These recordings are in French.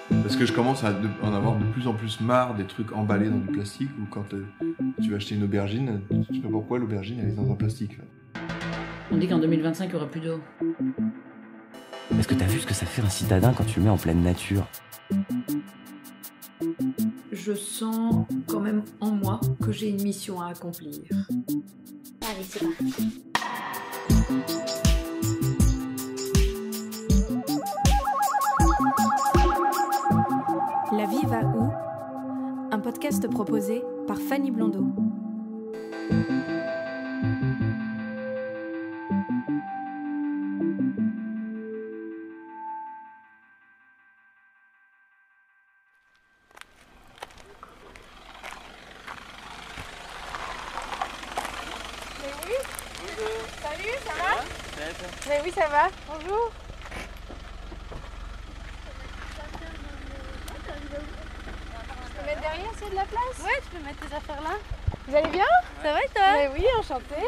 Parce que je commence à en avoir de plus en plus marre des trucs emballés dans du plastique, ou quand tu vas acheter une aubergine, tu sais pas pourquoi l'aubergine elle est dans un plastique. On dit qu'en 2025 il n'y aura plus d'eau. Est-ce que t'as vu ce que ça fait un citadin quand tu le mets en pleine nature ? Je sens quand même en moi que j'ai une mission à accomplir. Allez, c'est parti. La vie va où ? Un podcast proposé par Fanny Blondeau. Salut, ça va ? Mais oui, ça va. Bonjour. Je peux mettre derrière, s'il y a de la place ? Ouais, tu peux mettre tes affaires là. Vous allez bien ? Ça va et toi ? Mais oui, enchantée.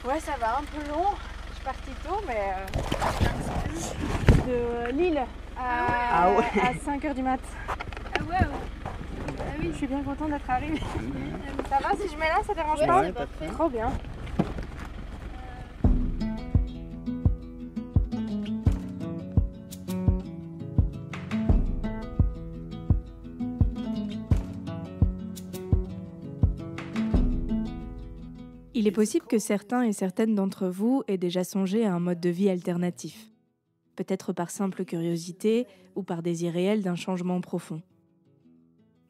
Ouais, ça va, un peu long. Je suis partie tôt, mais... de Lille à 5h du mat. Ah ouais. Ah oui. Je suis bien contente d'être arrivée. Ça va si je mets là, ça dérange pas ? C'est parfait. Trop bien. Il est possible que certains et certaines d'entre vous aient déjà songé à un mode de vie alternatif. Peut-être par simple curiosité ou par désir réel d'un changement profond.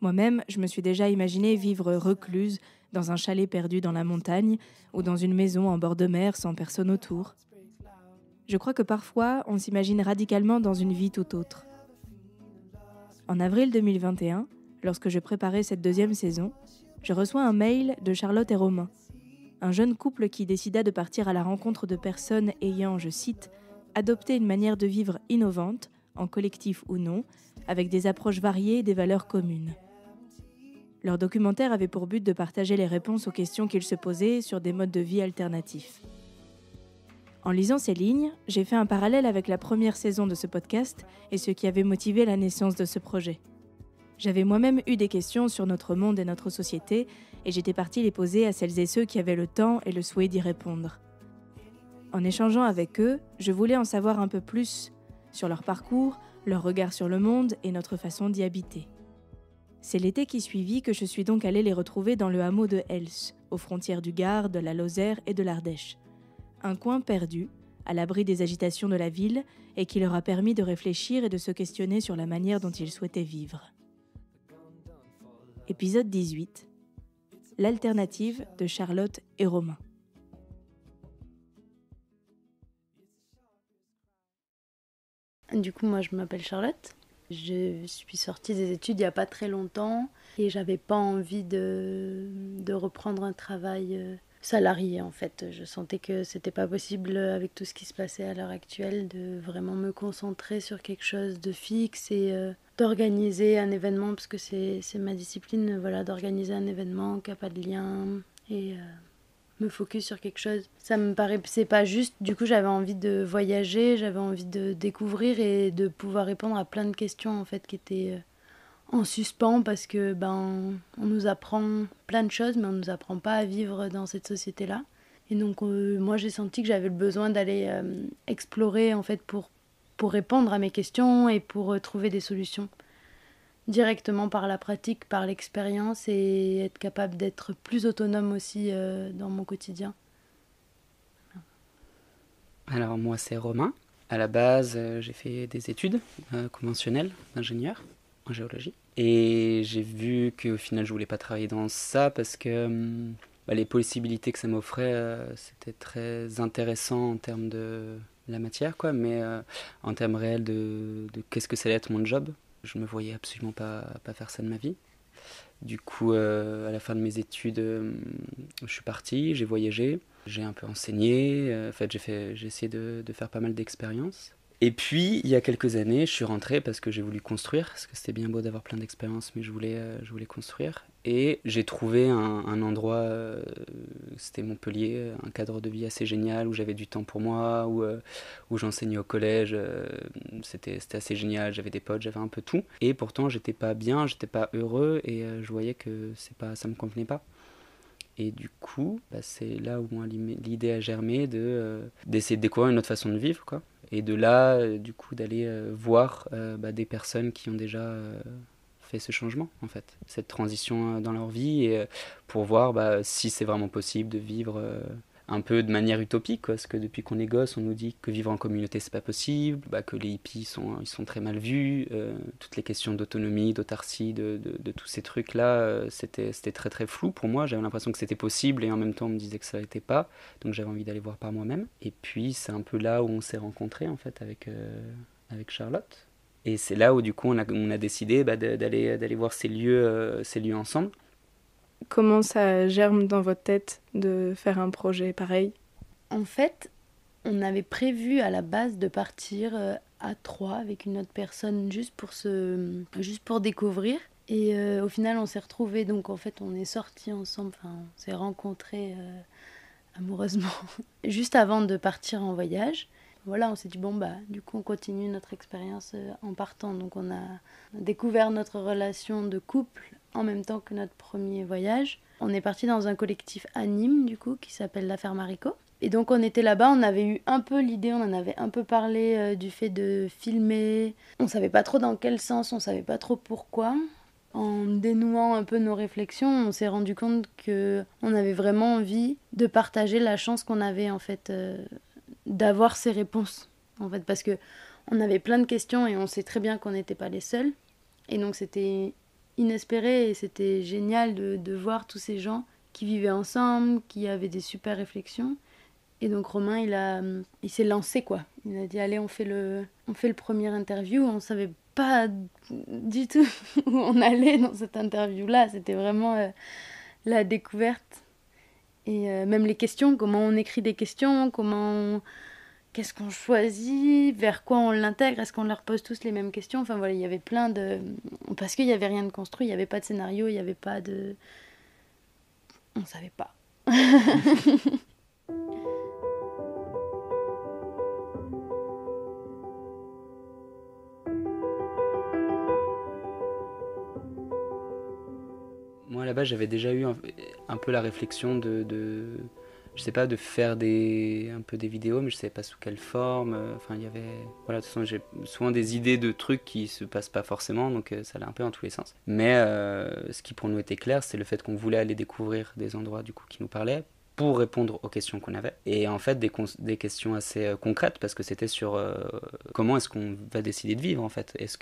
Moi-même, je me suis déjà imaginé vivre recluse dans un chalet perdu dans la montagne ou dans une maison en bord de mer sans personne autour. Je crois que parfois, on s'imagine radicalement dans une vie tout autre. En avril 2021, lorsque je préparais cette deuxième saison, je reçois un mail de Charlotte et Romain, un jeune couple qui décida de partir à la rencontre de personnes ayant, je cite, « adopté une manière de vivre innovante, en collectif ou non, avec des approches variées et des valeurs communes ». Leur documentaire avait pour but de partager les réponses aux questions qu'ils se posaient sur des modes de vie alternatifs. En lisant ces lignes, j'ai fait un parallèle avec la première saison de ce podcast et ce qui avait motivé la naissance de ce projet. J'avais moi-même eu des questions sur notre monde et notre société, et j'étais partie les poser à celles et ceux qui avaient le temps et le souhait d'y répondre. En échangeant avec eux, je voulais en savoir un peu plus sur leur parcours, leur regard sur le monde et notre façon d'y habiter. C'est l'été qui suivit que je suis donc allée les retrouver dans le hameau de Hels, aux frontières du Gard, de la Lozère et de l'Ardèche. Un coin perdu, à l'abri des agitations de la ville, et qui leur a permis de réfléchir et de se questionner sur la manière dont ils souhaitaient vivre. Épisode 18. L'alternative de Charlotte et Romain. Du coup, moi, je m'appelle Charlotte. Je suis sortie des études il n'y a pas très longtemps et j'avais pas envie de reprendre un travail salarié, en fait. Je sentais que c'était pas possible, avec tout ce qui se passait à l'heure actuelle, de vraiment me concentrer sur quelque chose de fixe et d'organiser un événement, parce que c'est ma discipline, voilà, d'organiser un événement qui n'a pas de lien et me focus sur quelque chose. Ça me paraissait pas juste. Du coup, j'avais envie de voyager, j'avais envie de découvrir et de pouvoir répondre à plein de questions, en fait, qui étaient en suspens, parce que on nous apprend plein de choses, mais on nous apprend pas à vivre dans cette société-là. Et donc, moi, j'ai senti que j'avais le besoin d'aller explorer, en fait, pour répondre à mes questions et pour trouver des solutions directement par la pratique, par l'expérience, et être capable d'être plus autonome aussi dans mon quotidien. Alors moi c'est Romain. À la base j'ai fait des études conventionnelles d'ingénieur en géologie. Et j'ai vu qu'au final je voulais pas travailler dans ça parce que les possibilités que ça m'offrait c'était très intéressant en termes de la matière, quoi, mais en termes réels de qu'est-ce que ça allait être mon job. Je me voyais absolument pas faire ça de ma vie. Du coup, à la fin de mes études, je suis parti, j'ai voyagé, j'ai un peu enseigné. En fait, j'ai essayé de faire pas mal d'expériences. Et puis, il y a quelques années, je suis rentré parce que j'ai voulu construire, parce que c'était bien beau d'avoir plein d'expériences, mais je voulais construire. Et j'ai trouvé un endroit, c'était Montpellier, un cadre de vie assez génial, où j'avais du temps pour moi, où j'enseignais au collège, c'était assez génial, j'avais des potes, j'avais un peu tout. Et pourtant, j'étais pas bien, j'étais pas heureux, et je voyais que ça me convenait pas. Et du coup, c'est là où l'idée a germé d'essayer de découvrir une autre façon de vivre, quoi. Et de là, du coup, d'aller voir des personnes qui ont déjà fait ce changement, en fait, cette transition dans leur vie, et pour voir si c'est vraiment possible de vivre un peu de manière utopique, quoi, parce que depuis qu'on est gosse, on nous dit que vivre en communauté, c'est pas possible, que les hippies ils sont très mal vus, toutes les questions d'autonomie, d'autarcie, de tous ces trucs-là, c'était très très flou pour moi. J'avais l'impression que c'était possible, et en même temps, on me disait que ça l'était pas, donc j'avais envie d'aller voir par moi-même. Et puis, c'est un peu là où on s'est rencontrés, en fait, avec Charlotte. Et c'est là où, du coup, on a décidé d'aller voir ces lieux ensemble. Comment ça germe dans votre tête de faire un projet pareil ? En fait, on avait prévu à la base de partir à 3 avec une autre personne juste pour découvrir. Et au final, on s'est retrouvés, donc en fait, on est sortis ensemble, on s'est rencontrés amoureusement juste avant de partir en voyage. Voilà, on s'est dit, du coup, on continue notre expérience en partant. Donc, on a découvert notre relation de couple en même temps que notre premier voyage. On est parti dans un collectif à Nîmes, du coup, qui s'appelle La Ferme Haricot. Et donc, on était là-bas, on avait eu un peu l'idée, on en avait un peu parlé du fait de filmer. On savait pas trop dans quel sens, on savait pas trop pourquoi. En dénouant un peu nos réflexions, on s'est rendu compte qu'on avait vraiment envie de partager la chance qu'on avait, en fait, d'avoir ces réponses, en fait, parce que on avait plein de questions et on sait très bien qu'on n'était pas les seuls. Et donc, c'était inespéré et c'était génial de voir tous ces gens qui vivaient ensemble, qui avaient des super réflexions. Et donc Romain, il s'est lancé, quoi. Il a dit, allez, on fait le premier interview. On savait pas du tout où on allait dans cette interview-là. C'était vraiment la découverte. Et même les questions, comment on écrit des questions, qu'est-ce qu'on choisit, vers quoi on l'intègre, est-ce qu'on leur pose tous les mêmes questions. Enfin voilà, il y avait plein de... Parce qu'il n'y avait rien de construit, il n'y avait pas de scénario, il n'y avait pas de... On ne savait pas. Moi, là-bas, j'avais déjà eu un peu la réflexion je sais pas, de faire un peu des vidéos, mais je savais pas sous quelle forme. Il y avait... Voilà, de toute façon, j'ai souvent des idées de trucs qui se passent pas forcément, donc ça allait un peu dans tous les sens. Mais ce qui pour nous était clair, c'est le fait qu'on voulait aller découvrir des endroits, du coup, qui nous parlaient, pour répondre aux questions qu'on avait. Et en fait, des questions assez concrètes, parce que c'était sur comment est-ce qu'on va décider de vivre, en fait. Est-ce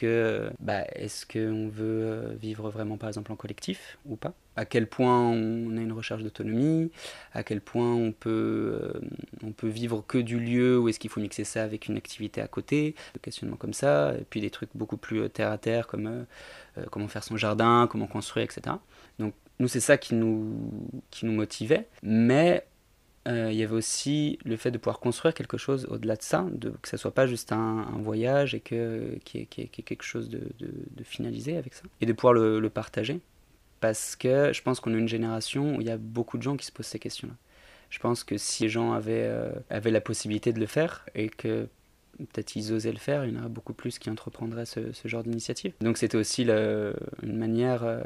qu'on veut vivre vraiment, par exemple, en collectif, ou pas ? À quel point on a une recherche d'autonomie, à quel point on peut vivre que du lieu, ou est-ce qu'il faut mixer ça avec une activité à côté, des questionnements comme ça, et puis des trucs beaucoup plus terre à terre, comme comment faire son jardin, comment construire, etc. Donc nous, c'est ça qui nous motivait, mais il y avait aussi le fait de pouvoir construire quelque chose au-delà de ça, que ça soit pas juste un voyage, et qu'il y ait quelque chose de finalisé avec ça, et de pouvoir le partager. Parce que je pense qu'on a une génération où il y a beaucoup de gens qui se posent ces questions-là. Je pense que si les gens avaient la possibilité de le faire, et que peut-être ils osaient le faire, il y en aurait beaucoup plus qui entreprendraient ce genre d'initiative. Donc c'était aussi une manière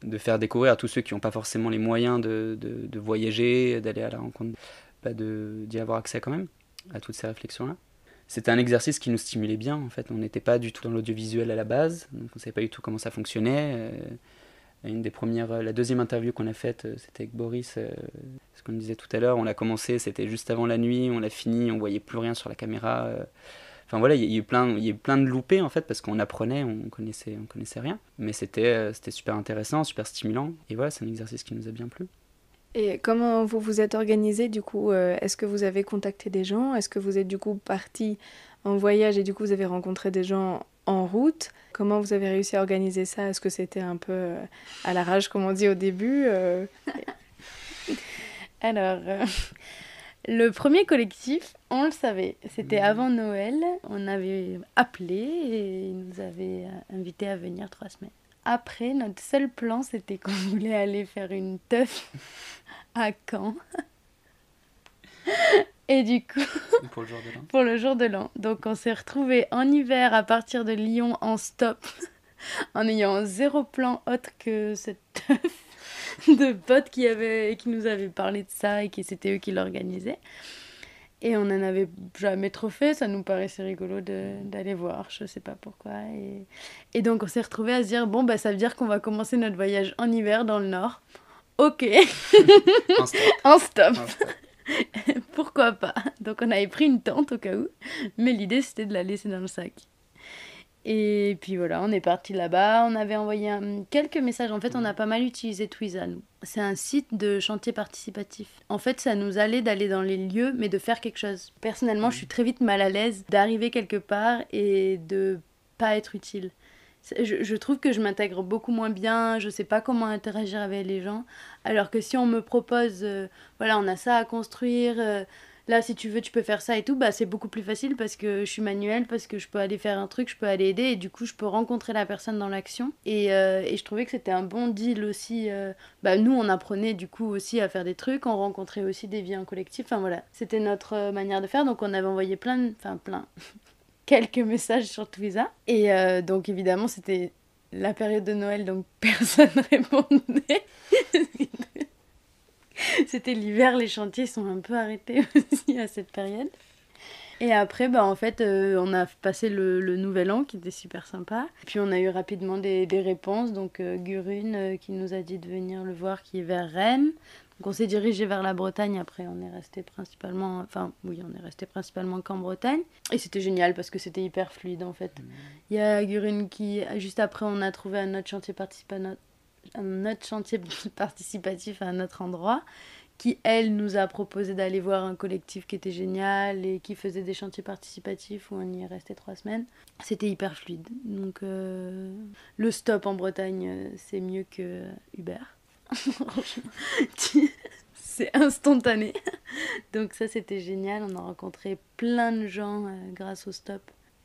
de faire découvrir à tous ceux qui n'ont pas forcément les moyens de voyager, d'aller à la rencontre, d'y avoir accès quand même à toutes ces réflexions-là. C'était un exercice qui nous stimulait bien, en fait. On n'était pas du tout dans l'audiovisuel à la base, donc on ne savait pas du tout comment ça fonctionnait. La deuxième interview qu'on a faite, c'était avec Boris, ce qu'on disait tout à l'heure. On l'a commencé, c'était juste avant la nuit, on l'a fini, on voyait plus rien sur la caméra. Enfin voilà, il y a eu plein de loupés, en fait, parce qu'on apprenait, on connaissait rien. Mais c'était super intéressant, super stimulant. Et voilà, c'est un exercice qui nous a bien plu. Et comment vous vous êtes organisé, du coup ? Est-ce que vous avez contacté des gens ? Est-ce que vous êtes du coup parti en voyage et du coup vous avez rencontré des gens en route ? Comment vous avez réussi à organiser ça ? Est-ce que c'était un peu à l'arrache, comme on dit au début ? Alors, le premier collectif, on le savait. C'était avant Noël. On avait appelé et ils nous avaient invités à venir 3 semaines Après, notre seul plan, c'était qu'on voulait aller faire une teuf à Caen. Et du coup, Pour le jour de l'an. pour le jour de l'an. Donc on s'est retrouvés en hiver à partir de Lyon en stop, en ayant 0 plan autre que cette teuf de potes qui nous avaient parlé de ça et qui c'était eux qui l'organisaient. Et on n'en avait jamais trop fait, ça nous paraissait rigolo d'aller voir, je sais pas pourquoi. Et donc on s'est retrouvés à se dire, bon, bah, ça veut dire qu'on va commencer notre voyage en hiver dans le nord. Ok, En stop. en stop. En stop. Pourquoi pas? Donc on avait pris une tente au cas où, mais l'idée c'était de la laisser dans le sac. Et puis voilà, on est parti là-bas, on avait envoyé quelques messages. En fait, on a pas mal utilisé Twiza, nous. C'est un site de chantier participatif. En fait, ça nous allait d'aller dans les lieux, mais de faire quelque chose. Personnellement, je suis très vite mal à l'aise d'arriver quelque part et de pas être utile. Je trouve que je m'intègre beaucoup moins bien, je sais pas comment interagir avec les gens, alors que si on me propose, voilà, on a ça à construire, là si tu veux tu peux faire ça et tout, bah c'est beaucoup plus facile parce que je suis manuelle, parce que je peux aller faire un truc, je peux aller aider et du coup je peux rencontrer la personne dans l'action. Et je trouvais que c'était un bon deal aussi, bah nous on apprenait du coup aussi à faire des trucs, on rencontrait aussi des vies en collectif, enfin voilà, c'était notre manière de faire, donc on avait envoyé plein quelques messages sur Twiza. Et donc évidemment c'était la période de Noël, donc personne répondait. C'était l'hiver, les chantiers sont un peu arrêtés aussi à cette période. Et après, bah, en fait, on a passé le nouvel an qui était super sympa. Puis on a eu rapidement des réponses. Donc Gurune qui nous a dit de venir le voir, qui est vers Rennes. Donc on s'est dirigé vers la Bretagne. Après, on est resté principalement qu'en Bretagne. Et c'était génial parce que c'était hyper fluide en fait. Il y a Gurune qui, juste après, on a trouvé un autre chantier participatif à un autre endroit, qui, elle, nous a proposé d'aller voir un collectif qui était génial et qui faisait des chantiers participatifs où on y est resté 3 semaines. C'était hyper fluide. Donc, le stop en Bretagne, c'est mieux que Uber. C'est instantané. Donc ça, c'était génial. On a rencontré plein de gens grâce au stop.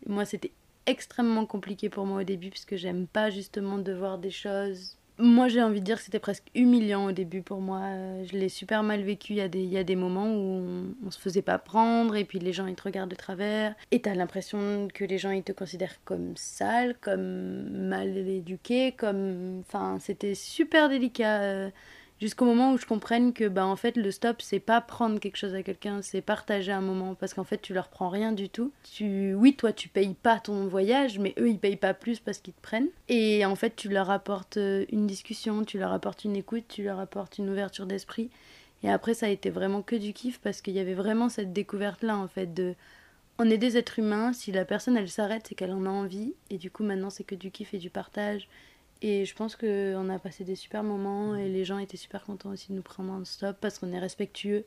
Moi, c'était extrêmement compliqué pour moi au début parce que j'aime pas justement devoir des choses. Moi, j'ai envie de dire que c'était presque humiliant au début pour moi. Je l'ai super mal vécu. Il y a des moments où on se faisait pas prendre et puis les gens, ils te regardent de travers. Et t'as l'impression que les gens, ils te considèrent comme sale, comme mal éduqué, comme... Enfin, c'était super délicat. Jusqu'au moment où je comprenne que bah, en fait, le stop, c'est pas prendre quelque chose à quelqu'un, c'est partager un moment. Parce qu'en fait, tu leur prends rien du tout. Oui, toi, tu payes pas ton voyage, mais eux, ils payent pas plus parce qu'ils te prennent. Et en fait, tu leur apportes une discussion, tu leur apportes une écoute, tu leur apportes une ouverture d'esprit. Et après, ça a été vraiment que du kiff parce qu'il y avait vraiment cette découverte-là, en fait, de... On est des êtres humains, si la personne, elle s'arrête, c'est qu'elle en a envie. Et du coup, maintenant, c'est que du kiff et du partage. Et je pense qu'on a passé des super moments et les gens étaient super contents aussi de nous prendre en stop parce qu'on est respectueux.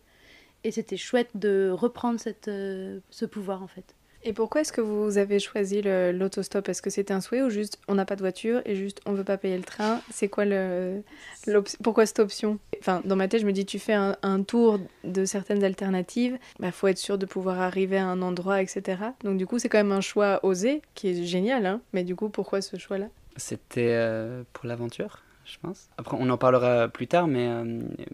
Et c'était chouette de reprendre ce pouvoir en fait. Et pourquoi est-ce que vous avez choisi l'autostop? Est-ce que c'était un souhait ou juste on n'a pas de voiture et juste on veut pas payer le train? C'est quoi pourquoi cette option? Enfin, dans ma tête, je me dis tu fais un tour de certaines alternatives, bah, faut être sûr de pouvoir arriver à un endroit, etc. Donc du coup, c'est quand même un choix osé qui est génial, hein. Mais du coup, pourquoi ce choix-là? C'était pour l'aventure, je pense. Après, on en parlera plus tard, mais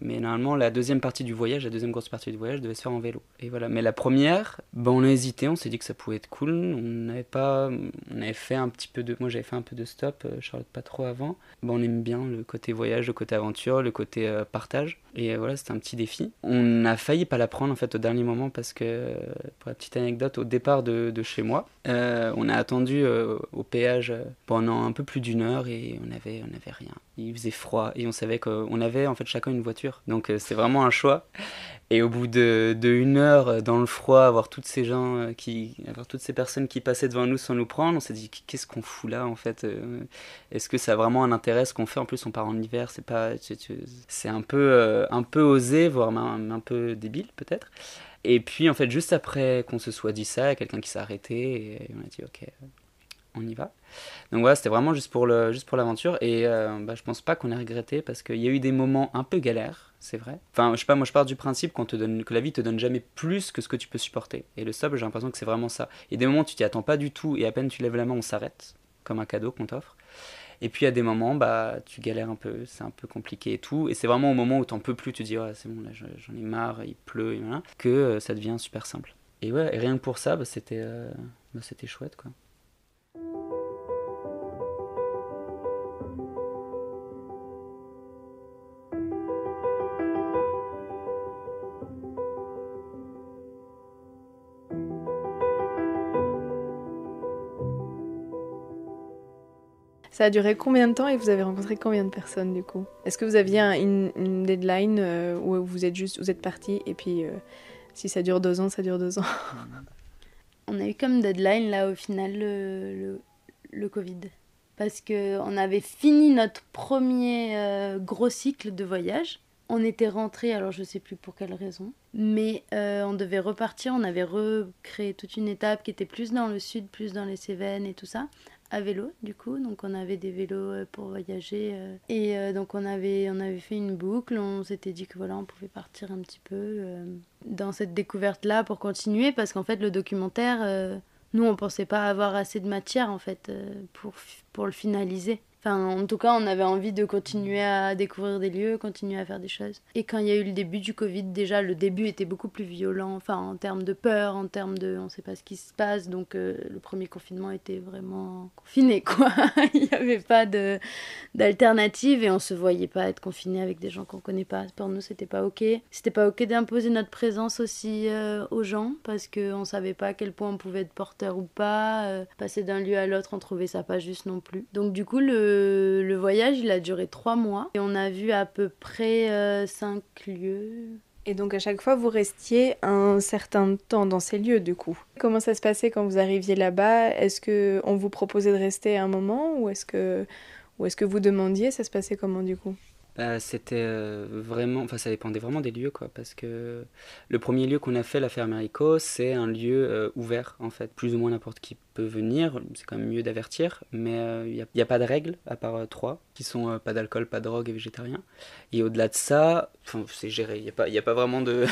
normalement, la deuxième grosse partie du voyage devait se faire en vélo. Et voilà. Mais la première, on a hésité, on s'est dit que ça pouvait être cool. On avait fait un petit peu de... Moi, j'avais fait un peu de stop, Charlotte pas trop avant. On aime bien le côté voyage, le côté aventure, le côté partage. Et voilà, c'était un petit défi. On a failli pas la prendre, en fait, au dernier moment, parce que, pour la petite anecdote, au départ de chez moi, on a attendu au péage pendant un peu plus d'1 heure et on avait rien. Il faisait froid et on savait qu'on avait en fait chacun une voiture. Donc c'est vraiment un choix. Et au bout de 1 heure dans le froid, avoir toutes ces personnes qui passaient devant nous sans nous prendre, on s'est dit qu'est-ce qu'on fout là en fait? Est-ce que ça a vraiment un intérêt ce qu'on fait? En plus on part en hiver, c'est un peu osé, voire un peu débile peut-être. Et puis en fait juste après qu'on se soit dit ça, il y a quelqu'un qui s'est arrêté et on a dit ok, on y va. Donc voilà, c'était vraiment juste pour l'aventure et je pense pas qu'on ait regretté parce qu'il y a eu des moments un peu galères, c'est vrai. Enfin, je sais pas, moi je pars du principe que la vie te donne jamais plus que ce que tu peux supporter. Et le stop, j'ai l'impression que c'est vraiment ça. Il y a des moments où tu t'y attends pas du tout et à peine tu lèves la main, on s'arrête, comme un cadeau qu'on t'offre. Et puis à des moments, bah, tu galères un peu, c'est un peu compliqué et tout. Et c'est vraiment au moment où t'en peux plus, tu te dis, c'est bon, là j'en ai marre, il pleut, et voilà, que ça devient super simple. Et ouais, et rien que pour ça, c'était chouette, quoi. Ça a duré combien de temps et vous avez rencontré combien de personnes du coup? Est-ce que vous aviez une deadline où vous êtes parti et puis si ça dure 2 ans, ça dure 2 ans? On a eu comme deadline là au final le Covid. Parce qu'on avait fini notre premier gros cycle de voyage. On était rentrés, alors je sais plus pour quelle raison, mais on devait repartir, on avait recréé toute une étape qui était plus dans le sud, plus dans les Cévennes et tout ça. À vélo du coup, donc on avait des vélos pour voyager et donc on avait fait une boucle, on s'était dit que voilà on pouvait partir un petit peu dans cette découverte là pour continuer parce qu'en fait le documentaire nous on pensait pas avoir assez de matière en fait pour le finaliser. Enfin, en tout cas, on avait envie de continuer à découvrir des lieux, continuer à faire des choses. Et quand il y a eu le début du Covid, déjà, le début était beaucoup plus violent, enfin, en termes de peur, en termes de... On sait pas ce qui se passe, donc le premier confinement était vraiment confiné, quoi. Il n'y avait pas d'alternative et on se voyait pas être confiné avec des gens qu'on connaît pas. Pour nous, c'était pas OK. C'était pas OK d'imposer notre présence aussi aux gens, parce qu'on savait pas à quel point on pouvait être porteur ou pas. Passer d'un lieu à l'autre, on trouvait ça pas juste non plus. Donc du coup, le voyage, il a duré 3 mois et on a vu à peu près 5 lieux. Et donc à chaque fois, vous restiez un certain temps dans ces lieux du coup. Comment ça se passait quand vous arriviez là-bas? Est-ce qu'on vous proposait de rester un moment ou est-ce que vous demandiez? Ça se passait comment du coup? C'était vraiment... Enfin, ça dépendait vraiment des lieux, quoi, parce que le premier lieu qu'on a fait, la Fermerico, c'est un lieu ouvert, en fait. Plus ou moins n'importe qui peut venir, c'est quand même mieux d'avertir, mais il n'y a pas de règles, à part 3, qui sont pas d'alcool, pas de drogue et végétarien. Et au-delà de ça, c'est géré, il n'y a pas vraiment de,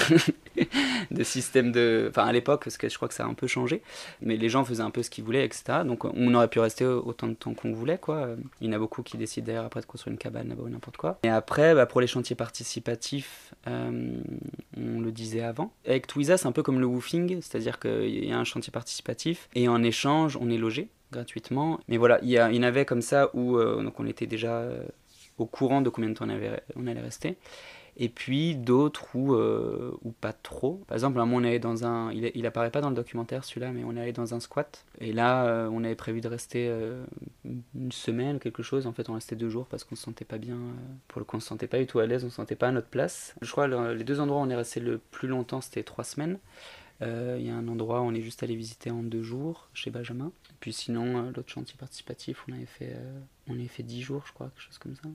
de système de... Enfin, à l'époque, parce que je crois que ça a un peu changé, mais les gens faisaient un peu ce qu'ils voulaient, etc. Donc on aurait pu rester autant de temps qu'on voulait, quoi. Il y en a beaucoup qui décident d'ailleurs après de construire une cabane là-bas ou n'importe quoi. Et après, pour les chantiers participatifs, on le disait avant. Avec Twiza, c'est un peu comme le woofing, c'est-à-dire qu'il y a un chantier participatif et en échange, on est logé gratuitement. Mais voilà, il y en avait comme ça où donc on était déjà au courant de combien de temps on allait rester. Et puis d'autres où pas trop. Par exemple, on est allé dans un... Il apparaît pas dans le documentaire celui-là, mais on est allé dans un squat. Et là, on avait prévu de rester une semaine ou quelque chose. En fait, on restait 2 jours parce qu'on se sentait pas bien. Pour le coup, on se sentait pas du tout à l'aise, on se sentait pas à notre place. Je crois les 2 endroits où on est resté le plus longtemps, c'était 3 semaines. Il y a un endroit où on est juste allé visiter en 2 jours, chez Benjamin. Et puis sinon, l'autre chantier participatif, on avait fait 10 jours, je crois, quelque chose comme ça.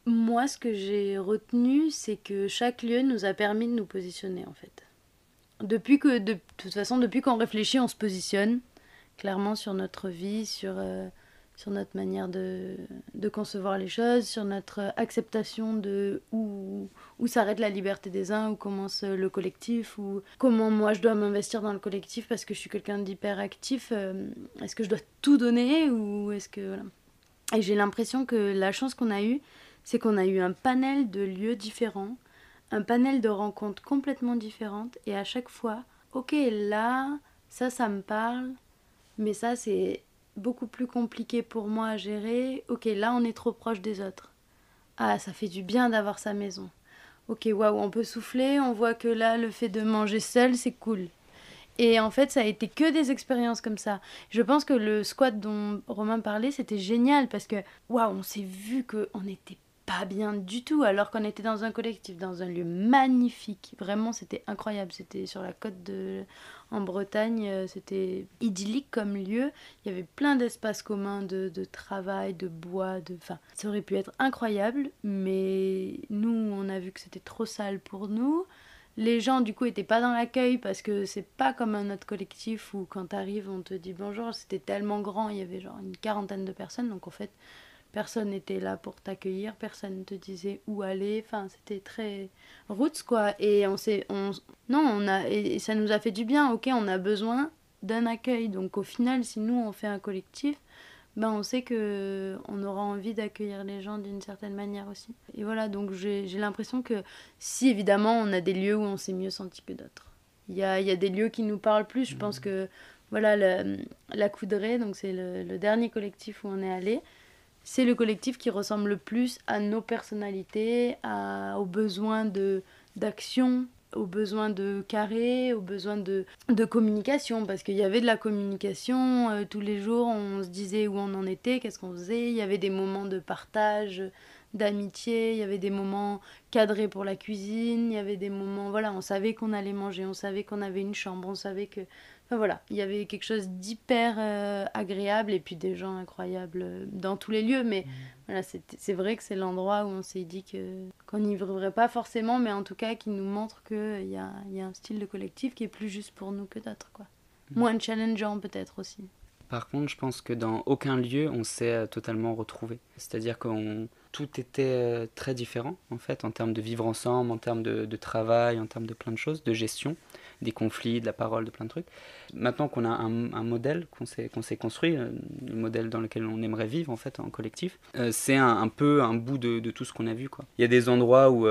Moi, ce que j'ai retenu, c'est que chaque lieu nous a permis de nous positionner, en fait. De toute façon, depuis qu'on réfléchit, on se positionne clairement sur notre vie, sur notre manière de concevoir les choses, sur notre acceptation de où s'arrête la liberté des uns, où commence le collectif, ou comment moi je dois m'investir dans le collectif parce que je suis quelqu'un d'hyper actif. Est-ce que je dois tout donner ou est-ce que... Voilà. Et j'ai l'impression que la chance qu'on a eue, c'est qu'on a eu un panel de lieux différents, un panel de rencontres complètement différentes, et à chaque fois, ok, là, ça me parle, mais ça, c'est beaucoup plus compliqué pour moi à gérer. Ok, là, on est trop proche des autres. Ah, ça fait du bien d'avoir sa maison. Ok, waouh, on peut souffler, on voit que là, le fait de manger seul, c'est cool. Et en fait, ça a été que des expériences comme ça. Je pense que le squat dont Romain parlait, c'était génial, parce que, waouh, on s'est vu qu'on n'était pas bien du tout, alors qu'on était dans un collectif, dans un lieu magnifique. Vraiment, c'était incroyable. C'était sur la côte en Bretagne, c'était idyllique comme lieu. Il y avait plein d'espaces communs de travail, de bois, enfin, ça aurait pu être incroyable, mais nous, on a vu que c'était trop sale pour nous. Les gens, du coup, étaient pas dans l'accueil parce que c'est pas comme un autre collectif où quand t'arrives, on te dit bonjour. C'était tellement grand, il y avait genre une 40aine de personnes, donc en fait, personne n'était là pour t'accueillir, personne ne te disait où aller, enfin c'était très roots quoi. Et et ça nous a fait du bien, ok, on a besoin d'un accueil. Donc au final, si nous on fait un collectif, on sait qu'on aura envie d'accueillir les gens d'une certaine manière aussi. Et voilà, donc j'ai l'impression que si évidemment on a des lieux où on s'est mieux senti que d'autres. Il y a des lieux qui nous parlent plus, je pense que voilà, la Coudray, donc c'est le dernier collectif où on est allé, c'est le collectif qui ressemble le plus à nos personnalités, aux besoins d'action, aux besoins de carré, aux besoins de communication, parce qu'il y avait de la communication, tous les jours on se disait où on en était, qu'est-ce qu'on faisait, il y avait des moments de partage, d'amitié, il y avait des moments cadrés pour la cuisine, il y avait des moments, voilà, on savait qu'on allait manger, on savait qu'on avait une chambre, on savait que... Enfin voilà, il y avait quelque chose d'hyper agréable et puis des gens incroyables dans tous les lieux. Mais voilà, c'est vrai que c'est l'endroit où on s'est dit qu'on n'y vivrait pas forcément, mais en tout cas qui nous montre qu'il y a un style de collectif qui est plus juste pour nous que d'autres, quoi. Moins challengeant peut-être aussi. Par contre, je pense que dans aucun lieu, on s'est totalement retrouvé. C'est-à-dire que tout était très différent, en fait, en termes de vivre ensemble, en termes de travail, en termes de plein de choses, de gestion, des conflits, de la parole, de plein de trucs. Maintenant qu'on a un modèle qu'on s'est construit, le modèle dans lequel on aimerait vivre, en fait, en collectif, c'est un peu un bout de tout ce qu'on a vu, quoi. Il y a des endroits où,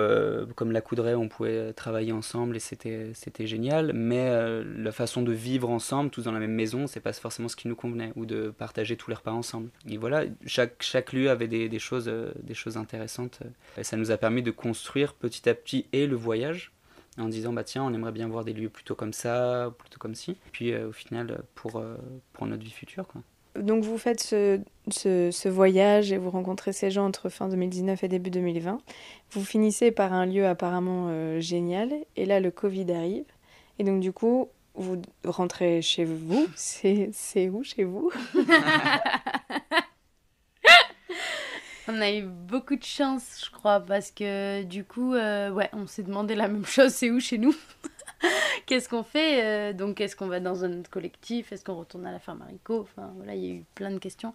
comme la Coudray, on pouvait travailler ensemble et c'était génial, mais la façon de vivre ensemble, tous dans la même maison, c'est pas forcément ce qui nous convenait, ou de partager tous les repas ensemble. Et voilà, chaque lieu avait des choses intéressantes. Et ça nous a permis de construire petit à petit et le voyage, en disant bah tiens, on aimerait bien voir des lieux plutôt comme ça, plutôt comme ci. Puis au final, pour notre vie future, quoi. Donc vous faites ce voyage et vous rencontrez ces gens entre fin 2019 et début 2020. Vous finissez par un lieu apparemment génial et là le Covid arrive. Et donc du coup, vous rentrez chez vous. C'est où chez vous? On a eu beaucoup de chance, je crois, parce que du coup, on s'est demandé la même chose, c'est où chez nous? Qu'est-ce qu'on fait? Donc, est-ce qu'on va dans un autre collectif? Est-ce qu'on retourne à la ferme haricot? Enfin, voilà, il y a eu plein de questions.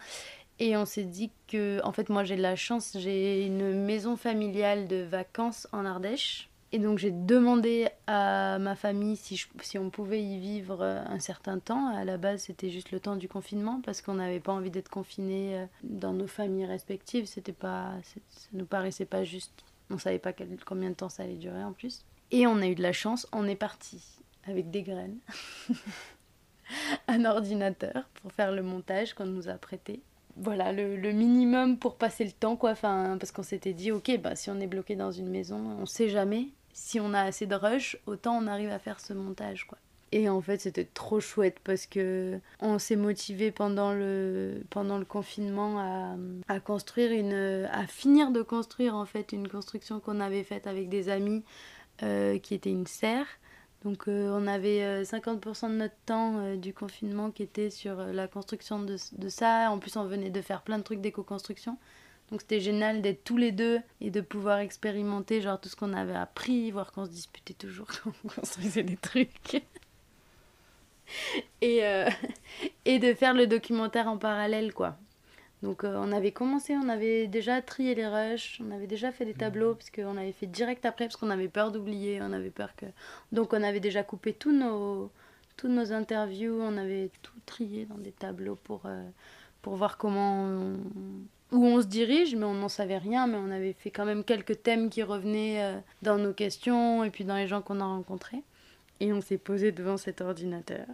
Et on s'est dit que, en fait, moi, j'ai de la chance, j'ai une maison familiale de vacances en Ardèche. Et donc, j'ai demandé à ma famille si on pouvait y vivre un certain temps. À la base, c'était juste le temps du confinement, parce qu'on n'avait pas envie d'être confinés dans nos familles respectives. Ça nous paraissait pas juste. On savait pas combien de temps ça allait durer, en plus. Et on a eu de la chance, on est parti avec des graines, un ordinateur pour faire le montage qu'on nous a prêté. Voilà, le minimum pour passer le temps, quoi. Enfin, parce qu'on s'était dit, ok, si on est bloqué dans une maison, on sait jamais. Si on a assez de rush, autant on arrive à faire ce montage, quoi. Et en fait, c'était trop chouette parce que on s'est motivé pendant le confinement à construire à finir de construire en fait une construction qu'on avait faite avec des amis qui était une serre. Donc on avait 50% de notre temps du confinement qui était sur la construction de ça. En plus, on venait de faire plein de trucs d'éco-construction. Donc c'était génial d'être tous les deux et de pouvoir expérimenter genre tout ce qu'on avait appris, voir qu'on se disputait toujours quand on construisait des trucs. Et de faire le documentaire en parallèle, quoi. Donc on avait commencé, on avait déjà trié les rushs, on avait déjà fait des tableaux parce qu'on avait fait direct après parce qu'on avait peur d'oublier, on avait peur que... Donc on avait déjà coupé toutes nos interviews, on avait tout trié dans des tableaux pour voir où on se dirige, mais on n'en savait rien, mais on avait fait quand même quelques thèmes qui revenaient dans nos questions et puis dans les gens qu'on a rencontrés. Et on s'est posé devant cet ordinateur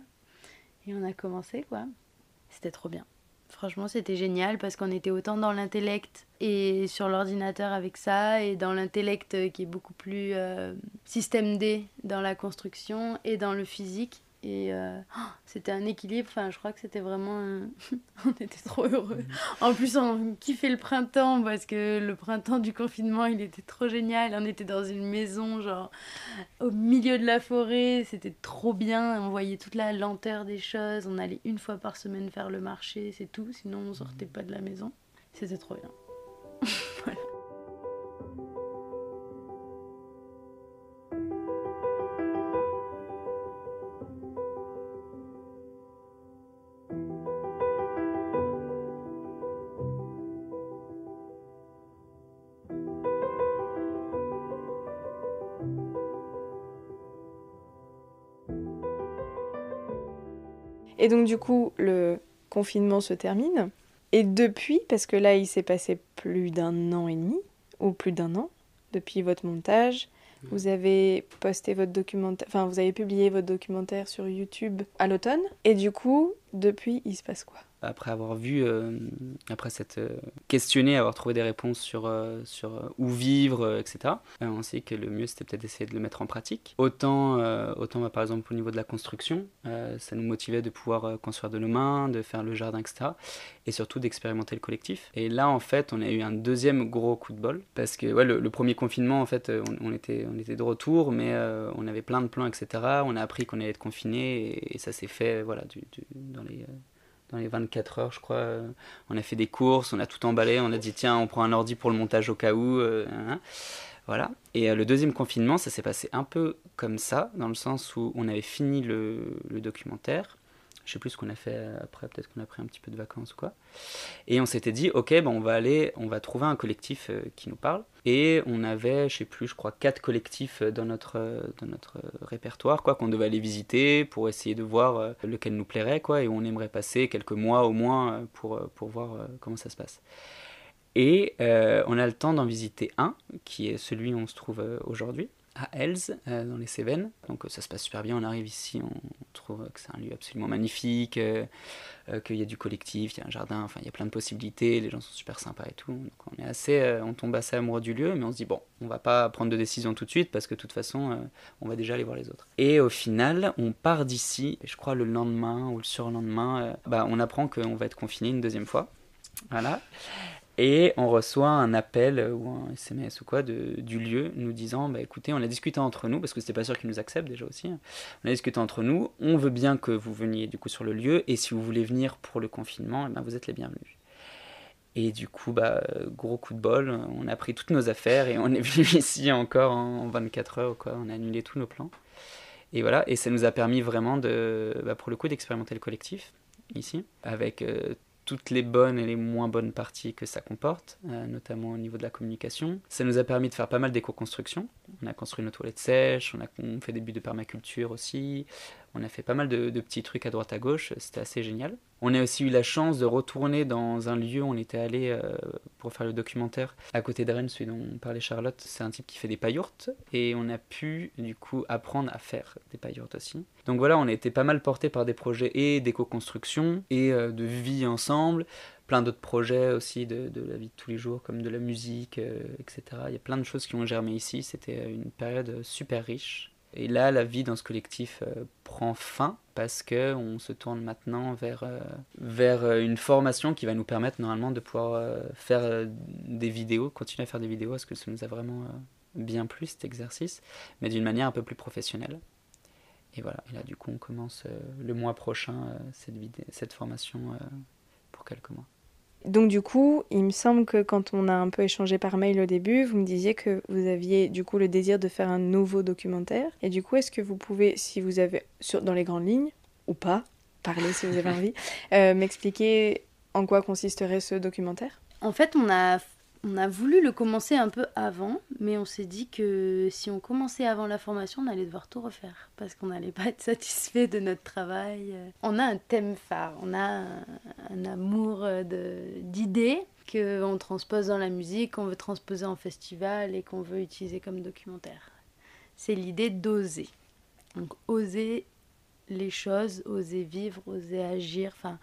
et on a commencé, quoi. C'était trop bien. Franchement, c'était génial parce qu'on était autant dans l'intellect et sur l'ordinateur avec ça, et dans l'intellect qui est beaucoup plus système D dans la construction et dans le physique. Et c'était un équilibre, enfin, je crois que c'était vraiment... on était trop heureux. En plus, on kiffait le printemps parce que le printemps du confinement, il était trop génial. On était dans une maison, genre, au milieu de la forêt. C'était trop bien. On voyait toute la lenteur des choses. On allait une fois par semaine faire le marché, c'est tout. Sinon, on sortait pas de la maison. C'était trop bien. Voilà. Et donc du coup, le confinement se termine. Et depuis, parce que là, il s'est passé plus d'1 an et demi, ou plus d'1 an, depuis votre montage, vous avez posté votre documentaire, enfin, vous avez publié votre documentaire sur YouTube à l'automne. Et du coup, depuis, il se passe quoi ? Après avoir vu, après s'être questionné, avoir trouvé des réponses sur où vivre, etc., on s'est dit que le mieux c'était peut-être d'essayer de le mettre en pratique. Autant par exemple au niveau de la construction, ça nous motivait de pouvoir construire de nos mains, de faire le jardin, etc., et surtout d'expérimenter le collectif. Et là en fait on a eu un deuxième gros coup de bol, parce que ouais, le premier confinement en fait on était de retour, mais on avait plein de plans, etc., on a appris qu'on allait être confinés, et ça s'est fait voilà, dans les 24 heures, je crois, on a fait des courses, on a tout emballé, on a dit tiens, on prend un ordi pour le montage au cas où, voilà. Et le deuxième confinement, ça s'est passé un peu comme ça, dans le sens où on avait fini le documentaire. Je sais plus ce qu'on a fait après, peut-être qu'on a pris un petit peu de vacances ou quoi. Et on s'était dit, ok, on va trouver un collectif qui nous parle. Et on avait, je sais plus, je crois 4 collectifs dans notre répertoire, quoi, qu'on devait aller visiter pour essayer de voir lequel nous plairait, quoi, et où on aimerait passer quelques mois au moins pour voir comment ça se passe. Et on a le temps d'en visiter un, qui est celui où on se trouve aujourd'hui, à Elze, dans les Cévennes. Donc ça se passe super bien, on arrive ici, on trouve que c'est un lieu absolument magnifique, qu'il y a du collectif, il y a un jardin, enfin il y a plein de possibilités, les gens sont super sympas et tout. Donc on tombe assez amoureux du lieu, mais on se dit bon, on va pas prendre de décision tout de suite parce que de toute façon on va déjà aller voir les autres. Et au final, on part d'ici, et je crois le lendemain ou le surlendemain, on apprend qu'on va être confiné une deuxième fois. Voilà. Et on reçoit un appel ou un SMS ou quoi du lieu nous disant écoutez, on a discuté entre nous, parce que c'était pas sûr qu'ils nous acceptent déjà aussi, on a discuté entre nous, on veut bien que vous veniez du coup sur le lieu, et si vous voulez venir pour le confinement, vous êtes les bienvenus. Et du coup, gros coup de bol, on a pris toutes nos affaires et on est venu ici encore en 24 heures, quoi. On a annulé tous nos plans. Et voilà, et ça nous a permis vraiment pour le coup d'expérimenter le collectif ici, avec toutes les bonnes et les moins bonnes parties que ça comporte, notamment au niveau de la communication. Ça nous a permis de faire pas mal d'éco-construction. On a construit nos toilettes sèches, on fait des buts de permaculture aussi, on a fait pas mal de petits trucs à droite à gauche, c'était assez génial. On a aussi eu la chance de retourner dans un lieu où on était allé pour faire le documentaire à côté de Rennes, celui dont parlait Charlotte. C'est un type qui fait des paillourtes, et on a pu du coup apprendre à faire des paillourtes aussi. Donc voilà, on a été pas mal portés par des projets et d'éco-construction et de vie ensemble, plein d'autres projets aussi de la vie de tous les jours, comme de la musique, etc. Il y a plein de choses qui ont germé ici, c'était une période super riche. Et là, la vie dans ce collectif prend fin, parce qu'on se tourne maintenant vers une formation qui va nous permettre normalement de pouvoir faire des vidéos, continuer à faire des vidéos, parce que ça nous a vraiment bien plu cet exercice, mais d'une manière un peu plus professionnelle. Et voilà, et là du coup on commence le mois prochain cette formation pour quelques mois. Donc du coup, il me semble que quand on a un peu échangé par mail au début, vous me disiez que vous aviez du coup le désir de faire un nouveau documentaire. Et du coup, est-ce que vous pouvez, si vous avez, dans les grandes lignes, ou pas, parler si vous avez envie, m'expliquer en quoi consisterait ce documentaire ? En fait, on a voulu le commencer un peu avant, mais on s'est dit que si on commençait avant la formation, on allait devoir tout refaire, parce qu'on n'allait pas être satisfait de notre travail. On a un thème phare, on a un amour d'idées qu'on transpose dans la musique, qu'on veut transposer en festival et qu'on veut utiliser comme documentaire. C'est l'idée d'oser. Donc oser les choses, oser vivre, oser agir, enfin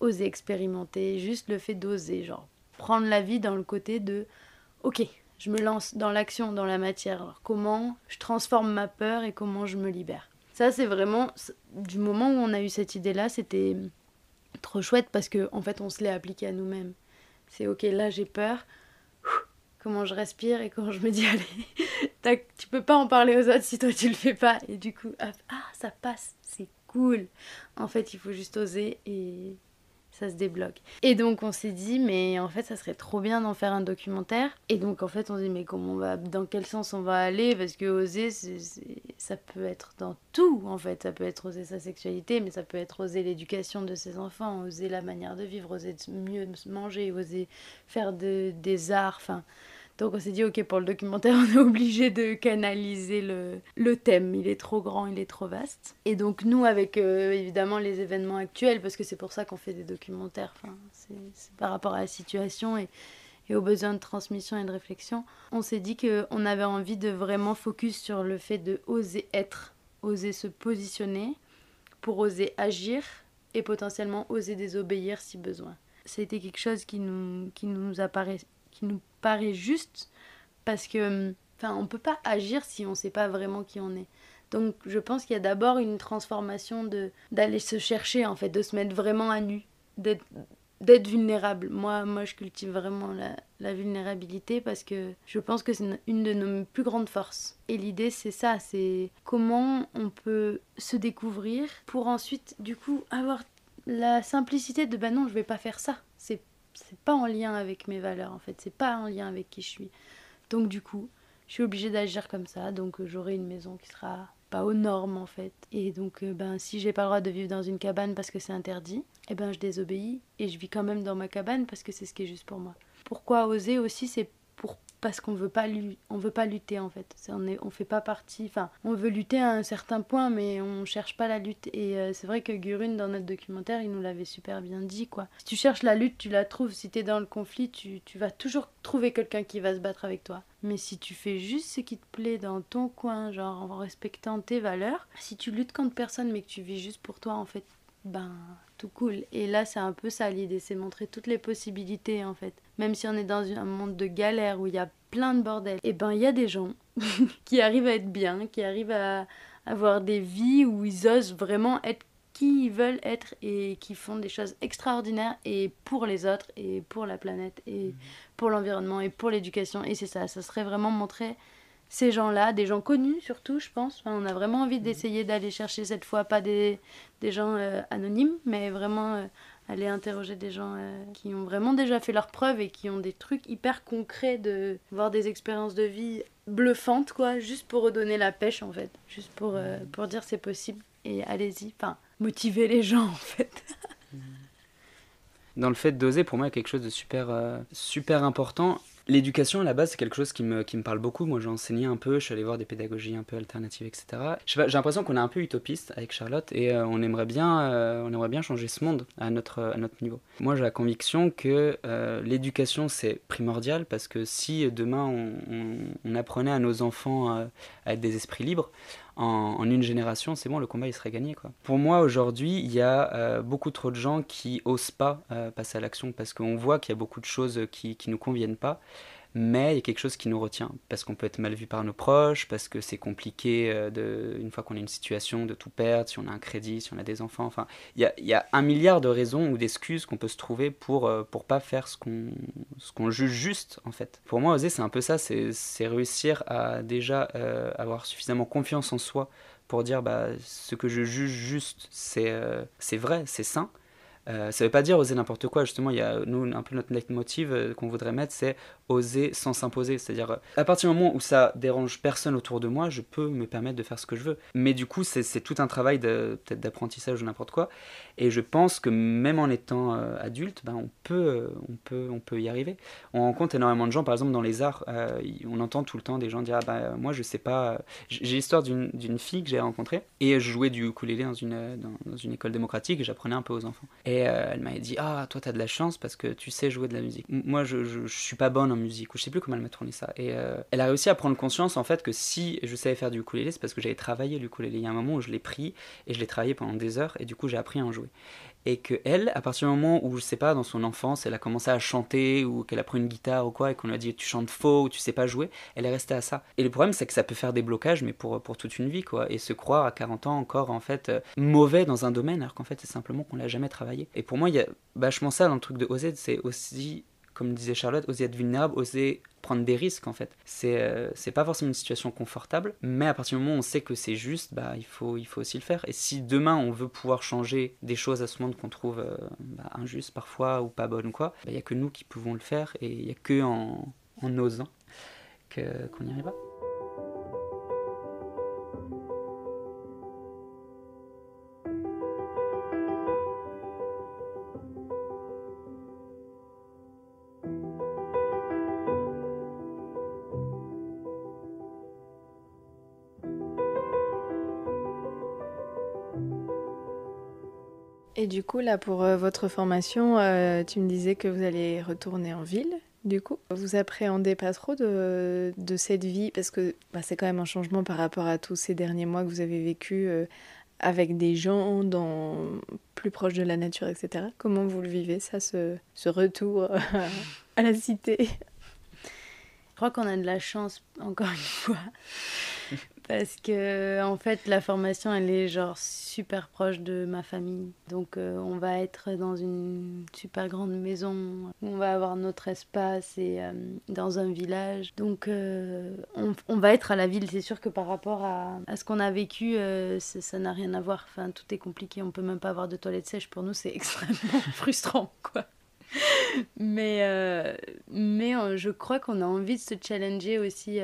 oser expérimenter, juste le fait d'oser, genre prendre la vie dans le côté de ok, je me lance dans l'action, dans la matière. Alors, comment je transforme ma peur et comment je me libère. Ça, c'est vraiment, du moment où on a eu cette idée-là, c'était trop chouette, parce qu'en fait, on se l'est appliqué à nous-mêmes. C'est ok, là j'ai peur, comment je respire et comment je me dis allez, tu peux pas en parler aux autres si toi tu le fais pas. Et du coup, ça passe, c'est cool. En fait, il faut juste oser et ça se débloque. Et donc on s'est dit mais en fait ça serait trop bien d'en faire un documentaire. Et donc en fait on s'est dit mais dans quel sens on va aller, parce que oser ça peut être dans tout en fait. Ça peut être oser sa sexualité, mais ça peut être oser l'éducation de ses enfants, oser la manière de vivre, oser mieux manger, oser faire des arts, enfin Donc on s'est dit, ok, pour le documentaire, on est obligé de canaliser le thème. Il est trop grand, il est trop vaste. Et donc nous, avec évidemment les événements actuels, parce que c'est pour ça qu'on fait des documentaires, enfin, c'est par rapport à la situation et aux besoins de transmission et de réflexion, on s'est dit qu'on avait envie de vraiment focus sur le fait de oser être, oser se positionner, pour oser agir et potentiellement oser désobéir si besoin. C'était quelque chose qui nous paraît juste parce que on peut pas agir si on sait pas vraiment qui on est. Donc je pense qu'il y a d'abord une transformation d'aller se chercher en fait, de se mettre vraiment à nu, d'être vulnérable. Moi je cultive vraiment la vulnérabilité parce que je pense que c'est une de nos plus grandes forces. Et l'idée c'est ça, c'est comment on peut se découvrir pour ensuite du coup avoir la simplicité de non, je vais pas faire ça. C'est pas en lien avec mes valeurs en fait, c'est pas en lien avec qui je suis. Donc du coup, je suis obligée d'agir comme ça, donc j'aurai une maison qui sera pas aux normes en fait. Et donc si j'ai pas le droit de vivre dans une cabane parce que c'est interdit, je désobéis et je vis quand même dans ma cabane parce que c'est ce qui est juste pour moi. Pourquoi oser aussi, c'est parce qu'on veut pas lutter en fait. On fait pas partie, on veut lutter à un certain point mais on cherche pas la lutte. Et c'est vrai que Gurun dans notre documentaire il nous l'avait super bien dit quoi. Si tu cherches la lutte tu la trouves, si t'es dans le conflit tu vas toujours trouver quelqu'un qui va se battre avec toi. Mais si tu fais juste ce qui te plaît dans ton coin, genre en respectant tes valeurs, si tu luttes contre personne mais que tu vis juste pour toi en fait, tout cool. Et là c'est un peu ça l'idée, c'est montrer toutes les possibilités en fait. Même si on est dans un monde de galère où il y a plein de bordel, il y a des gens qui arrivent à être bien, qui arrivent à avoir des vies où ils osent vraiment être qui ils veulent être et qui font des choses extraordinaires et pour les autres et pour la planète et pour l'environnement et pour l'éducation. Et c'est ça serait vraiment montrer ces gens-là, des gens connus surtout, je pense. On a vraiment envie d'essayer d'aller chercher cette fois pas des gens anonymes, mais vraiment aller interroger des gens qui ont vraiment déjà fait leurs preuves et qui ont des trucs hyper concrets, de voir des expériences de vie bluffantes, quoi, juste pour redonner la pêche, en fait. Juste pour dire c'est possible et allez-y. Motiver les gens, en fait. Dans le fait d'oser, pour moi, il y a quelque chose de super important. L'éducation, à la base, c'est quelque chose qui me parle beaucoup. Moi, j'ai enseigné un peu, je suis allé voir des pédagogies un peu alternatives, etc. Je sais pas, j'ai l'impression qu'on est un peu utopiste avec Charlotte et on aimerait bien changer ce monde à notre niveau. Moi, j'ai la conviction que l'éducation, c'est primordial parce que si demain, on apprenait à nos enfants à être des esprits libres, en une génération, c'est bon, le combat il serait gagné quoi. Pour moi aujourd'hui, il y a beaucoup trop de gens qui osent pas passer à l'action parce qu'on voit qu'il y a beaucoup de choses qui nous conviennent pas, mais il y a quelque chose qui nous retient parce qu'on peut être mal vu par nos proches, parce que c'est compliqué une fois qu'on est une situation de tout perdre, si on a un crédit, si on a des enfants, enfin il y a 1 milliard de raisons ou d'excuses qu'on peut se trouver pour pas faire ce qu'on juge juste en fait. Pour moi oser c'est un peu ça, c'est réussir à déjà avoir suffisamment confiance en soi pour dire ce que je juge juste c'est vrai, c'est sain. Ça veut pas dire oser n'importe quoi, justement, il y a nous un peu notre leitmotiv qu'on voudrait mettre, c'est oser sans s'imposer, c'est-à-dire à partir du moment où ça dérange personne autour de moi, je peux me permettre de faire ce que je veux. Mais du coup, c'est tout un travail peut-être d'apprentissage ou n'importe quoi, et je pense que même en étant adulte, on peut y arriver. On rencontre énormément de gens, par exemple dans les arts, on entend tout le temps des gens dire moi je sais pas. J'ai l'histoire d'une fille que j'ai rencontrée et je jouais du ukulélé dans une école démocratique et j'apprenais un peu aux enfants. Et elle m'avait dit toi t'as de la chance parce que tu sais jouer de la musique. Moi je suis pas bonne en musique, ou je sais plus comment elle m'a tourné ça. Et elle a réussi à prendre conscience en fait que si je savais faire du ukulélé, c'est parce que j'avais travaillé l'ukulélé. Il y a un moment où je l'ai pris et je l'ai travaillé pendant des heures et du coup j'ai appris à en jouer. Et que elle, à partir du moment où, je sais pas, dans son enfance, elle a commencé à chanter ou qu'elle a pris une guitare ou quoi et qu'on lui a dit tu chantes faux ou tu sais pas jouer, elle est restée à ça. Et le problème c'est que ça peut faire des blocages mais pour toute une vie quoi, et se croire à 40 ans encore en fait mauvais dans un domaine alors qu'en fait c'est simplement qu'on l'a jamais travaillé. Et pour moi il y a vachement ça dans le truc de oser, c'est aussi comme disait Charlotte, oser être vulnérable, oser prendre des risques en fait. C'est pas forcément une situation confortable, mais à partir du moment où on sait que c'est juste, il faut aussi le faire. Et si demain on veut pouvoir changer des choses à ce monde qu'on trouve injustes parfois ou pas bonnes ou quoi, il y a que nous qui pouvons le faire et il y a que en osant qu'on y arrivera. Et du coup, là, pour votre formation, tu me disais que vous allez retourner en ville. Du coup, vous appréhendez pas trop de cette vie parce que c'est quand même un changement par rapport à tous ces derniers mois que vous avez vécu avec des gens plus proches de la nature, etc. Comment vous le vivez, ça, ce retour à la cité? Je crois qu'on a de la chance, encore une fois, parce que en fait, la formation, elle est genre super proche de ma famille. Donc, on va être dans une super grande maison, on va avoir notre espace et dans un village. Donc, on va être à la ville. C'est sûr que par rapport à ce qu'on a vécu, ça n'a rien à voir. Enfin, tout est compliqué. On peut même pas avoir de toilettes sèches. Pour nous, c'est extrêmement frustrant, quoi. Mais je crois qu'on a envie de se challenger aussi,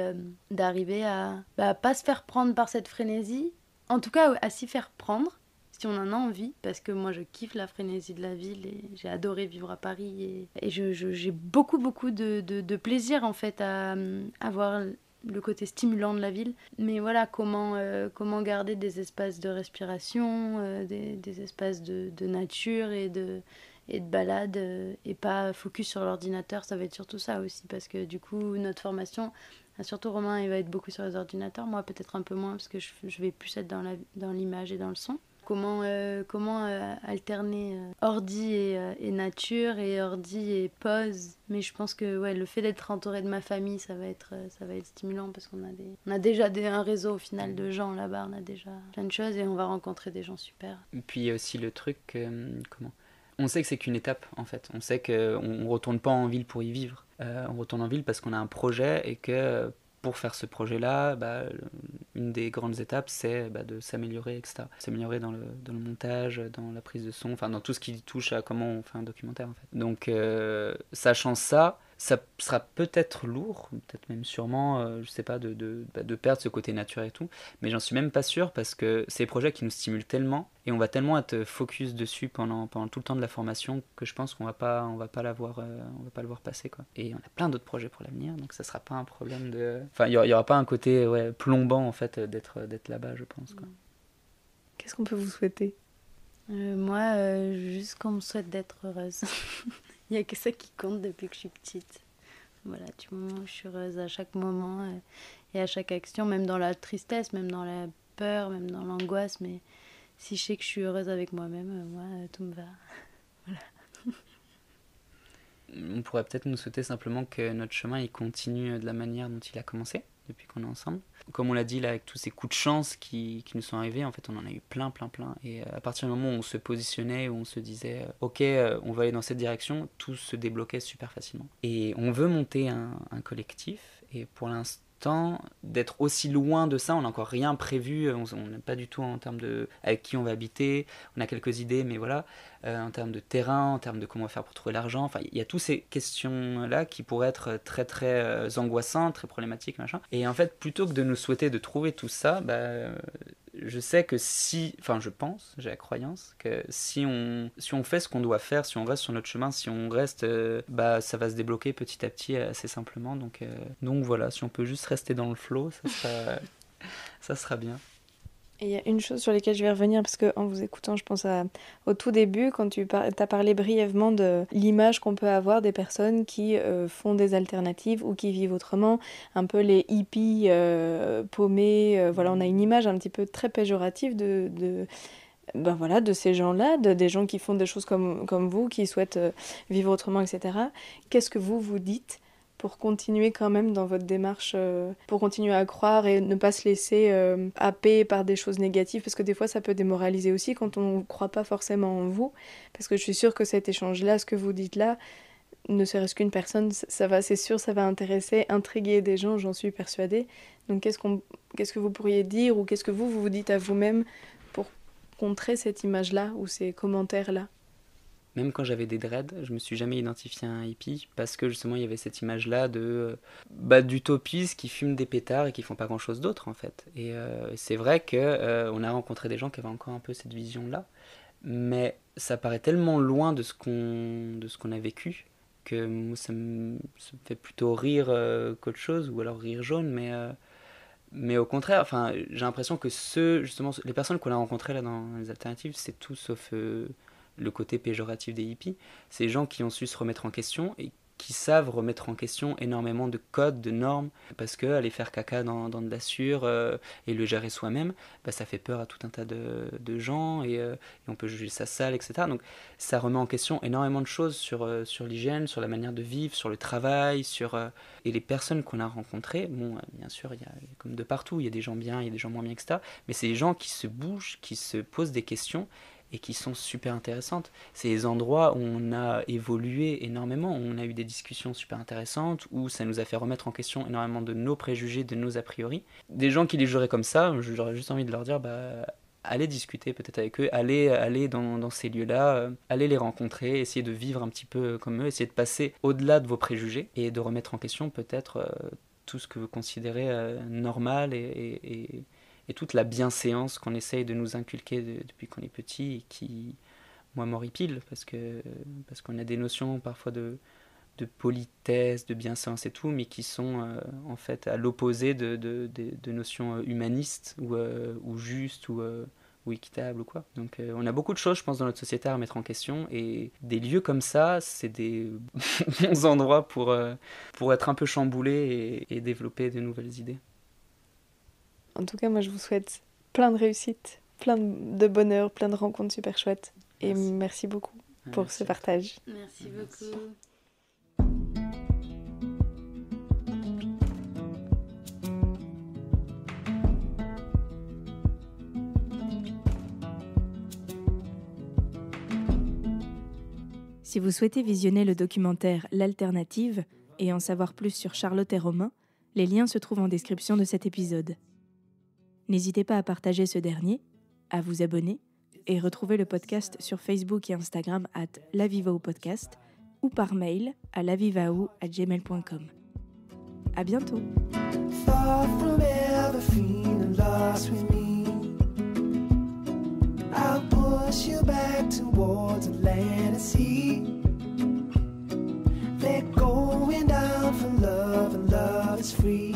d'arriver à pas se faire prendre par cette frénésie, en tout cas à s'y faire prendre si on en a envie, parce que moi je kiffe la frénésie de la ville et j'ai adoré vivre à Paris et j'ai beaucoup de plaisir en fait à avoir le côté stimulant de la ville. Mais voilà, comment garder des espaces de respiration, des espaces de nature et de balade et pas focus sur l'ordinateur. Ça va être surtout ça aussi, parce que du coup notre formation, surtout Romain, il va être beaucoup sur les ordinateurs, moi peut-être un peu moins parce que je vais plus être dans l'image et dans le son. Comment alterner ordi et nature et ordi et pause. Mais je pense que le fait d'être entouré de ma famille, ça va être stimulant, parce qu'on a déjà un réseau au final de gens là-bas, on a déjà plein de choses et on va rencontrer des gens super. Et puis il y a aussi le truc, on sait que c'est qu'une étape en fait. On sait qu'on ne retourne pas en ville pour y vivre. On retourne en ville parce qu'on a un projet et que pour faire ce projet-là, une des grandes étapes, c'est de s'améliorer, etc. S'améliorer dans le montage, dans la prise de son, enfin dans tout ce qui touche à comment on fait un documentaire en fait. Donc sachant ça sera peut-être lourd, peut-être même sûrement, je sais pas, de perdre ce côté nature et tout, mais j'en suis même pas sûr, parce que c'est des projets qui nous stimulent tellement et on va tellement être focus dessus pendant tout le temps de la formation que je pense qu'on va pas le voir passer quoi. Et on a plein d'autres projets pour l'avenir, donc ça sera pas un problème enfin il y aura pas un côté plombant en fait d'être là-bas, je pense quoi. Qu'est-ce qu'on peut vous souhaiter? Moi, juste qu'on me souhaite d'être heureuse. Il n'y a que ça qui compte depuis que je suis petite. Voilà, du moment où je suis heureuse à chaque moment et à chaque action, même dans la tristesse, même dans la peur, même dans l'angoisse. Mais si je sais que je suis heureuse avec moi-même, moi, tout me va. Voilà. On pourrait peut-être nous souhaiter simplement que notre chemin il continue de la manière dont il a commencé depuis qu'on est ensemble. Comme on l'a dit là, avec tous ces coups de chance qui nous sont arrivés, en fait on en a eu plein. Et à partir du moment où on se positionnait, où on se disait ok, on va aller dans cette direction, tout se débloquait super facilement. Et on veut monter un collectif, et pour l'instant d'être aussi loin de ça, on n'a encore rien prévu, on n'a pas du tout en termes de avec qui on va habiter, on a quelques idées, mais voilà, en termes de terrain, en termes de comment faire pour trouver l'argent, enfin il y a toutes ces questions là qui pourraient être très très angoissantes, très problématiques, machin. Et en fait, plutôt que de nous souhaiter de trouver tout ça, je sais que je pense, j'ai la croyance que si on fait ce qu'on doit faire, si on reste sur notre chemin, si on reste, ça va se débloquer petit à petit assez simplement. Donc voilà, si on peut juste rester dans le flow, ça sera bien. Et il y a une chose sur laquelle je vais revenir, parce qu'en vous écoutant, je pense au tout début, quand tu as parlé brièvement de l'image qu'on peut avoir des personnes qui font des alternatives ou qui vivent autrement, un peu les hippies paumés, voilà, on a une image un petit peu très péjorative de ces gens-là, des gens qui font des choses comme vous, qui souhaitent vivre autrement, etc. Qu'est-ce que vous dites pour continuer quand même dans votre démarche, pour continuer à croire et ne pas se laisser happer par des choses négatives, parce que des fois ça peut démoraliser aussi quand on ne croit pas forcément en vous, parce que je suis sûre que cet échange-là, ce que vous dites là, ne serait-ce qu'une personne, c'est sûr, ça va intriguer des gens, j'en suis persuadée. Donc qu'est-ce que vous pourriez dire, ou qu'est-ce que vous dites à vous-même pour contrer cette image-là ou ces commentaires-là? Même quand j'avais des dreads, je me suis jamais identifié à un hippie, parce que justement il y avait cette image-là d'utopistes qui fument des pétards et qui font pas grand-chose d'autre en fait. Et c'est vrai que on a rencontré des gens qui avaient encore un peu cette vision-là, mais ça paraît tellement loin de ce qu'on a vécu que moi, ça me fait plutôt rire qu'autre chose, ou alors rire jaune, mais au contraire, j'ai l'impression que justement, les personnes qu'on a rencontrées là dans les alternatives, c'est tout sauf le côté péjoratif des hippies. C'est des gens qui ont su se remettre en question et qui savent remettre en question énormément de codes, de normes, parce que aller faire caca dans de la sûre et le gérer soi-même, ça fait peur à tout un tas de gens et on peut juger ça sale, etc. Donc ça remet en question énormément de choses sur l'hygiène, sur la manière de vivre, sur le travail, et les personnes qu'on a rencontrées, bon, bien sûr, il y a comme de partout, il y a des gens bien, il y a des gens moins bien, etc. Mais c'est des gens qui se bougent, qui se posent des questions, et qui sont super intéressantes. C'est des endroits où on a évolué énormément, où on a eu des discussions super intéressantes, où ça nous a fait remettre en question énormément de nos préjugés, de nos a priori. Des gens qui les jugeraient comme ça, j'aurais juste envie de leur dire, allez discuter peut-être avec eux, allez dans ces lieux-là, allez les rencontrer, essayez de vivre un petit peu comme eux, essayez de passer au-delà de vos préjugés, et de remettre en question peut-être tout ce que vous considérez normal et toute la bienséance qu'on essaye de nous inculquer depuis qu'on est petit et qui, moi, m'horripile parce qu'on a des notions parfois de politesse, de bienséance et tout, mais qui sont en fait à l'opposé de notions humanistes ou justes ou équitables ou quoi. Donc on a beaucoup de choses, je pense, dans notre société à remettre en question, et des lieux comme ça, c'est des bons endroits pour être un peu chamboulé et développer de nouvelles idées. En tout cas, moi, je vous souhaite plein de réussite, plein de bonheur, plein de rencontres super chouettes. Et merci beaucoup pour ce partage. Merci beaucoup. Si vous souhaitez visionner le documentaire L'Alternative et en savoir plus sur Charlotte et Romain, les liens se trouvent en description de cet épisode. N'hésitez pas à partager ce dernier, à vous abonner et retrouver le podcast sur Facebook et Instagram @lavivaoupodcast ou par mail à lavivaou@gmail.com. À bientôt. Far from ever feeling lost with me, I'll push you back towards land and sea. Let going down from love, and love is free.